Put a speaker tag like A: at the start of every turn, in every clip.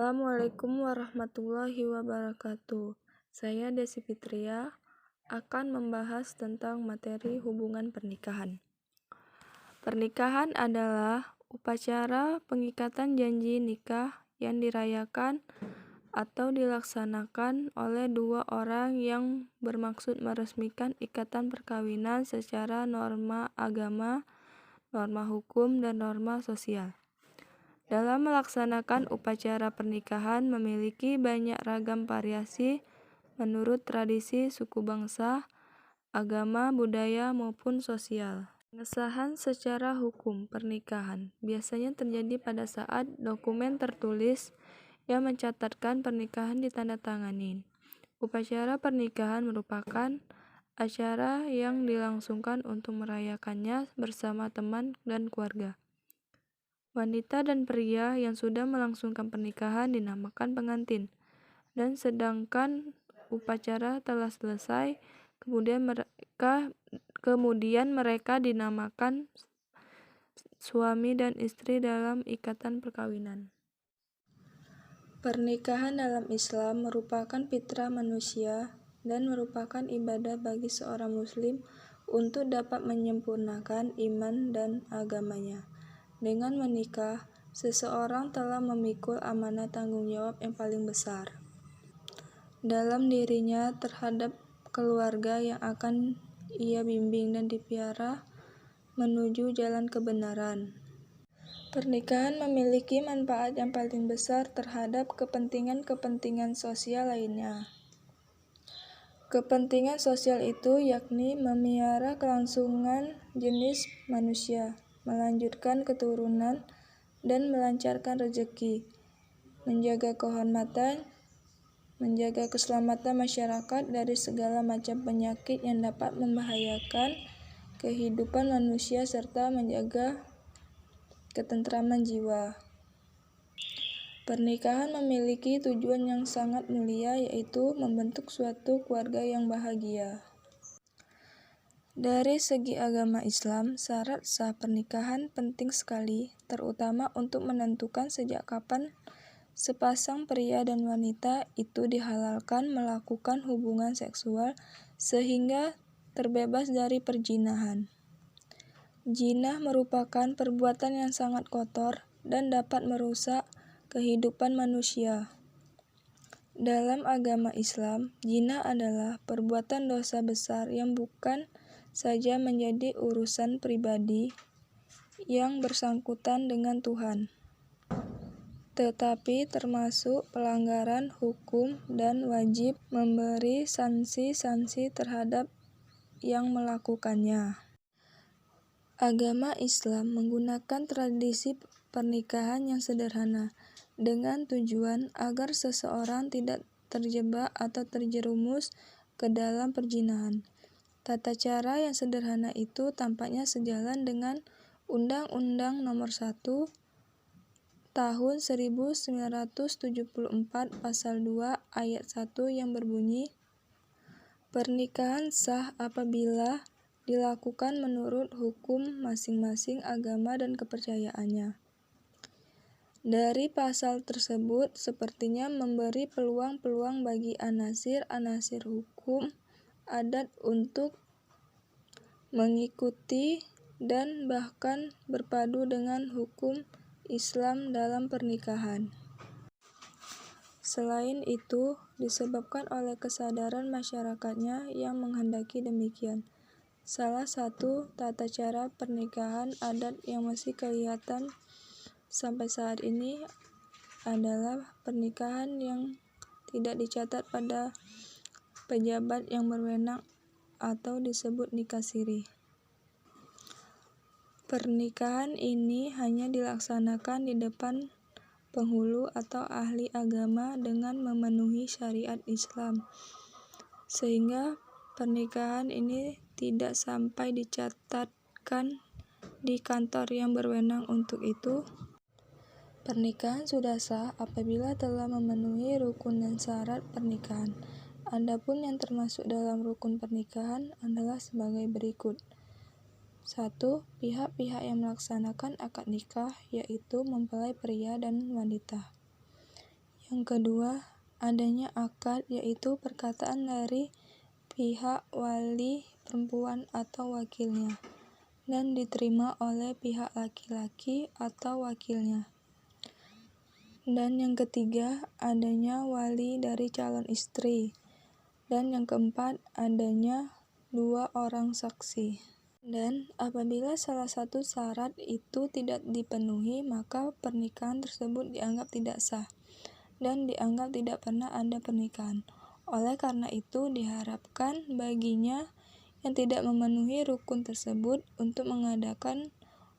A: Assalamualaikum warahmatullahi wabarakatuh. Saya Desi Fitria akan membahas tentang materi hubungan pernikahan. Pernikahan adalah upacara pengikatan janji nikah yang dirayakan atau dilaksanakan oleh dua orang yang bermaksud meresmikan ikatan perkawinan secara norma agama, norma hukum, dan norma sosial. Dalam melaksanakan upacara pernikahan memiliki banyak ragam variasi menurut tradisi suku bangsa, agama, budaya, maupun sosial. Pengesahan secara hukum pernikahan biasanya terjadi pada saat dokumen tertulis yang mencatatkan pernikahan ditandatangani. Upacara pernikahan merupakan acara yang dilangsungkan untuk merayakannya bersama teman dan keluarga. Wanita dan pria yang sudah melangsungkan pernikahan dinamakan pengantin, dan sedangkan upacara telah selesai, kemudian mereka dinamakan suami dan istri dalam ikatan perkawinan. Pernikahan dalam Islam merupakan fitrah manusia dan merupakan ibadah bagi seorang muslim untuk dapat menyempurnakan iman dan agamanya. Dengan menikah, seseorang telah memikul amanah tanggung jawab yang paling besar dalam dirinya terhadap keluarga yang akan ia bimbing dan dipelihara menuju jalan kebenaran. Pernikahan memiliki manfaat yang paling besar terhadap kepentingan-kepentingan sosial lainnya. Kepentingan sosial itu yakni memelihara kelangsungan jenis manusia, melanjutkan keturunan, dan melancarkan rezeki, menjaga kehormatan, menjaga keselamatan masyarakat dari segala macam penyakit yang dapat membahayakan kehidupan manusia serta menjaga ketentraman jiwa. Pernikahan memiliki tujuan yang sangat mulia, yaitu membentuk suatu keluarga yang bahagia. Dari segi agama Islam, syarat sah pernikahan penting sekali, terutama untuk menentukan sejak kapan sepasang pria dan wanita itu dihalalkan melakukan hubungan seksual sehingga terbebas dari perzinahan. Zina merupakan perbuatan yang sangat kotor dan dapat merusak kehidupan manusia. Dalam agama Islam, zina adalah perbuatan dosa besar yang bukan saja menjadi urusan pribadi yang bersangkutan dengan Tuhan, tetapi termasuk pelanggaran hukum dan wajib memberi sanksi-sanksi terhadap yang melakukannya. Agama Islam menggunakan tradisi pernikahan yang sederhana dengan tujuan agar seseorang tidak terjebak atau terjerumus ke dalam perzinahan. Tata cara yang sederhana itu tampaknya sejalan dengan Undang-Undang Nomor 1 Tahun 1974 Pasal 2 Ayat 1 yang berbunyi, "Pernikahan sah apabila dilakukan menurut hukum masing-masing agama dan kepercayaannya." Dari pasal tersebut sepertinya memberi peluang-peluang bagi anasir-anasir hukum adat untuk mengikuti dan bahkan berpadu dengan hukum Islam dalam pernikahan. Selain itu, disebabkan oleh kesadaran masyarakatnya yang menghendaki demikian. Salah satu tata cara pernikahan adat yang masih kelihatan sampai saat ini adalah pernikahan yang tidak dicatat pada pejabat yang berwenang atau disebut nikah siri. Pernikahan ini hanya dilaksanakan di depan penghulu atau ahli agama dengan memenuhi syariat Islam, sehingga pernikahan ini tidak sampai dicatatkan di kantor yang berwenang untuk itu. Pernikahan sudah sah apabila telah memenuhi rukun dan syarat pernikahan. Adapun yang termasuk dalam rukun pernikahan adalah sebagai berikut. 1. Pihak-pihak yang melaksanakan akad nikah, yaitu mempelai pria dan wanita. Yang kedua, adanya akad, yaitu perkataan dari pihak wali perempuan atau wakilnya, dan diterima oleh pihak laki-laki atau wakilnya. Dan yang ketiga, adanya wali dari calon istri. Dan yang keempat, adanya 2 orang saksi. Dan apabila salah satu syarat itu tidak dipenuhi, maka pernikahan tersebut dianggap tidak sah dan dianggap tidak pernah ada pernikahan. Oleh karena itu, diharapkan baginya yang tidak memenuhi rukun tersebut untuk mengadakan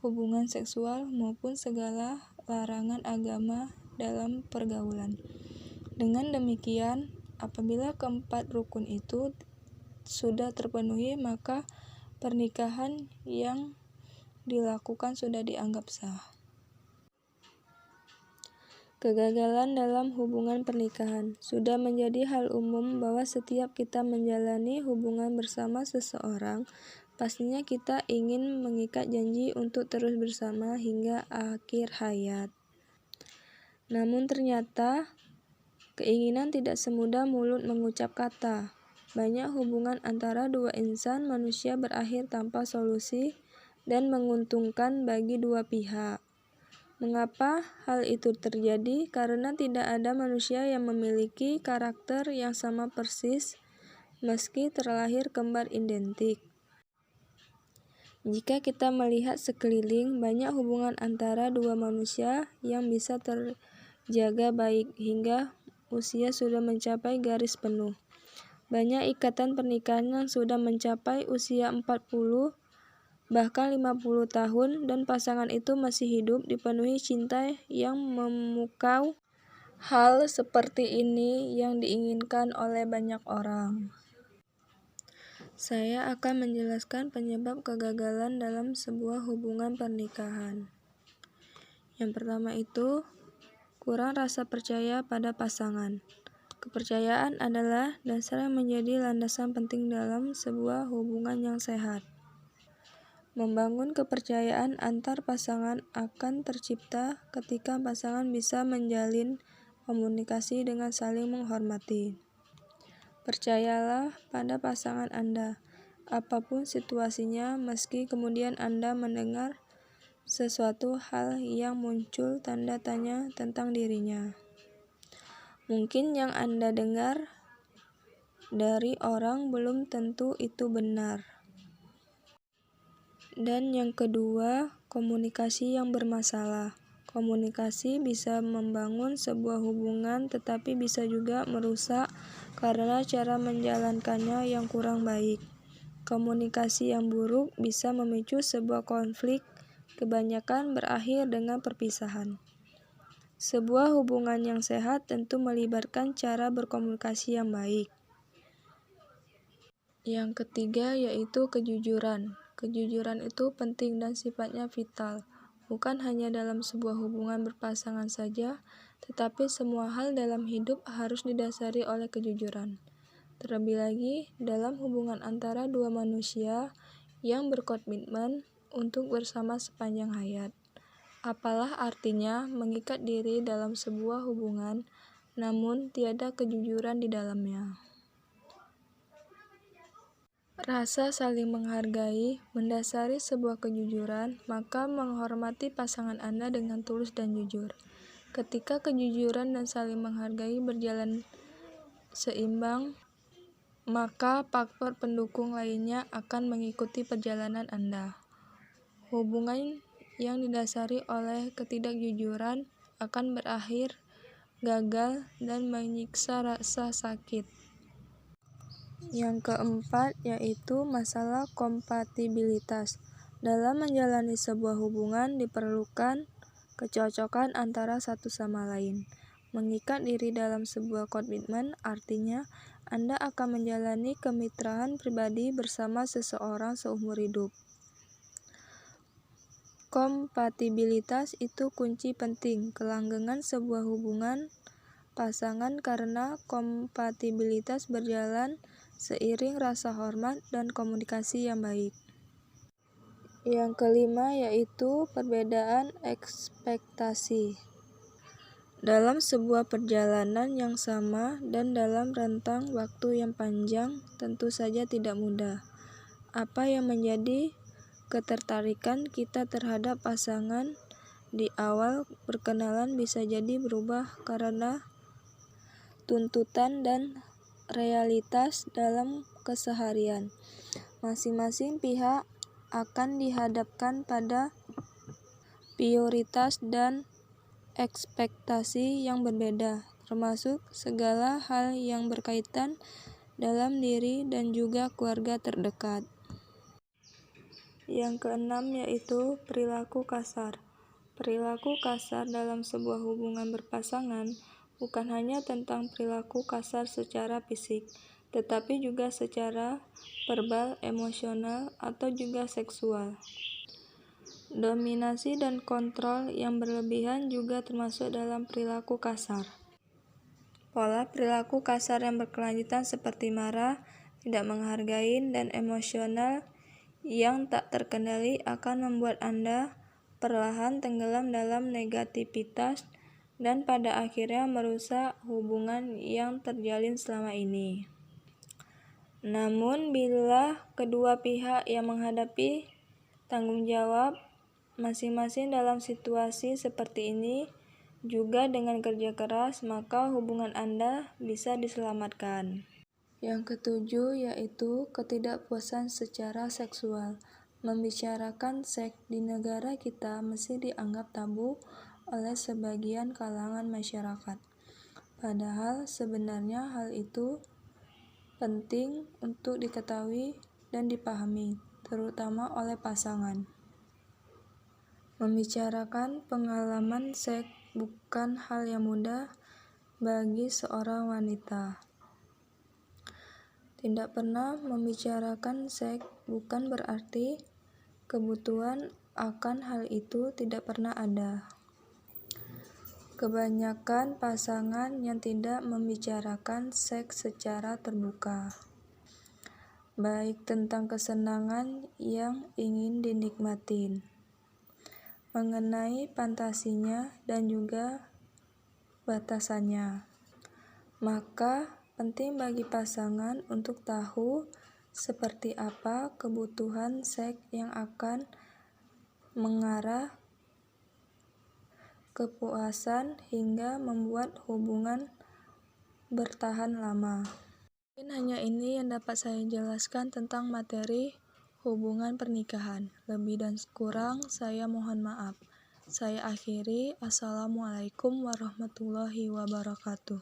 A: hubungan seksual maupun segala larangan agama dalam pergaulan. Dengan demikian, apabila keempat rukun itu sudah terpenuhi, maka pernikahan yang dilakukan sudah dianggap sah. Kegagalan dalam hubungan pernikahan. Sudah menjadi hal umum bahwa setiap kita menjalani hubungan bersama seseorang, pastinya kita ingin mengikat janji untuk terus bersama hingga akhir hayat. Namun ternyata, keinginan tidak semudah mulut mengucap kata. Banyak hubungan antara dua insan manusia berakhir tanpa solusi dan menguntungkan bagi dua pihak. Mengapa hal itu terjadi? Karena tidak ada manusia yang memiliki karakter yang sama persis, meski terlahir kembar identik. Jika kita melihat sekeliling, banyak hubungan antara dua manusia yang bisa terjaga baik hingga usia sudah mencapai garis penuh. Banyak ikatan pernikahan yang sudah mencapai usia 40, bahkan 50 tahun, dan pasangan itu masih hidup, dipenuhi cinta yang memukau. Hal seperti ini yang diinginkan oleh banyak orang. Saya akan menjelaskan penyebab kegagalan dalam sebuah hubungan pernikahan. Yang pertama itu, kurang rasa percaya pada pasangan. Kepercayaan adalah dasar yang menjadi landasan penting dalam sebuah hubungan yang sehat. Membangun kepercayaan antar pasangan akan tercipta ketika pasangan bisa menjalin komunikasi dengan saling menghormati. Percayalah pada pasangan Anda, apapun situasinya, meski kemudian Anda mendengar sesuatu hal yang muncul tanda tanya tentang dirinya. Mungkin yang Anda dengar dari orang belum tentu itu benar. Dan yang kedua, komunikasi yang bermasalah. Komunikasi bisa membangun sebuah hubungan, tetapi bisa juga merusak karena cara menjalankannya yang kurang baik. Komunikasi yang buruk bisa memicu sebuah konflik, kebanyakan berakhir dengan perpisahan. Sebuah hubungan yang sehat tentu melibatkan cara berkomunikasi yang baik. Yang ketiga yaitu kejujuran. Kejujuran itu penting dan sifatnya vital, bukan hanya dalam sebuah hubungan berpasangan saja, tetapi semua hal dalam hidup harus didasari oleh kejujuran. Terlebih lagi dalam hubungan antara dua manusia yang berkomitmen untuk bersama sepanjang hayat. Apalah artinya mengikat diri dalam sebuah hubungan, namun tiada kejujuran di dalamnya. Rasa saling menghargai mendasari sebuah kejujuran, maka menghormati pasangan Anda dengan tulus dan jujur. Ketika kejujuran dan saling menghargai berjalan seimbang, maka faktor pendukung lainnya akan mengikuti perjalanan Anda. Hubungan yang didasari oleh ketidakjujuran akan berakhir gagal dan menyiksa rasa sakit. Yang keempat yaitu masalah kompatibilitas. Dalam menjalani sebuah hubungan diperlukan kecocokan antara satu sama lain. Mengikat diri dalam sebuah komitmen artinya Anda akan menjalani kemitraan pribadi bersama seseorang seumur hidup. Kompatibilitas itu kunci penting kelanggengan sebuah hubungan pasangan karena kompatibilitas berjalan seiring rasa hormat dan komunikasi yang baik. Yang kelima yaitu perbedaan ekspektasi. Dalam sebuah perjalanan yang sama dan dalam rentang waktu yang panjang, tentu saja tidak mudah. Apa yang menjadi ketertarikan kita terhadap pasangan di awal perkenalan bisa jadi berubah karena tuntutan dan realitas dalam keseharian. Masing-masing pihak akan dihadapkan pada prioritas dan ekspektasi yang berbeda, termasuk segala hal yang berkaitan dalam diri dan juga keluarga terdekat. Yang keenam yaitu perilaku kasar. Perilaku kasar dalam sebuah hubungan berpasangan bukan hanya tentang perilaku kasar secara fisik, tetapi juga secara verbal, emosional, atau juga seksual. Dominasi dan kontrol yang berlebihan juga termasuk dalam perilaku kasar. Pola perilaku kasar yang berkelanjutan seperti marah, tidak menghargai, dan emosional yang tak terkendali akan membuat Anda perlahan tenggelam dalam negativitas dan pada akhirnya merusak hubungan yang terjalin selama ini. Namun, bila kedua pihak yang menghadapi tanggung jawab masing-masing dalam situasi seperti ini, juga dengan kerja keras, maka hubungan Anda bisa diselamatkan. Yang ketujuh yaitu ketidakpuasan secara seksual. Membicarakan seks di negara kita masih dianggap tabu oleh sebagian kalangan masyarakat. Padahal sebenarnya hal itu penting untuk diketahui dan dipahami, terutama oleh pasangan. Membicarakan pengalaman seks bukan hal yang mudah bagi seorang wanita. Tidak pernah membicarakan seks bukan berarti kebutuhan akan hal itu tidak pernah ada. Kebanyakan pasangan yang tidak membicarakan seks secara terbuka, baik tentang kesenangan yang ingin dinikmatin, mengenai fantasinya dan juga batasannya. Maka penting bagi pasangan untuk tahu seperti apa kebutuhan seks yang akan mengarah kepuasan hingga membuat hubungan bertahan lama. Mungkin hanya ini yang dapat saya jelaskan tentang materi hubungan pernikahan. Lebih dan kurang saya mohon maaf. Saya akhiri. Assalamualaikum warahmatullahi wabarakatuh.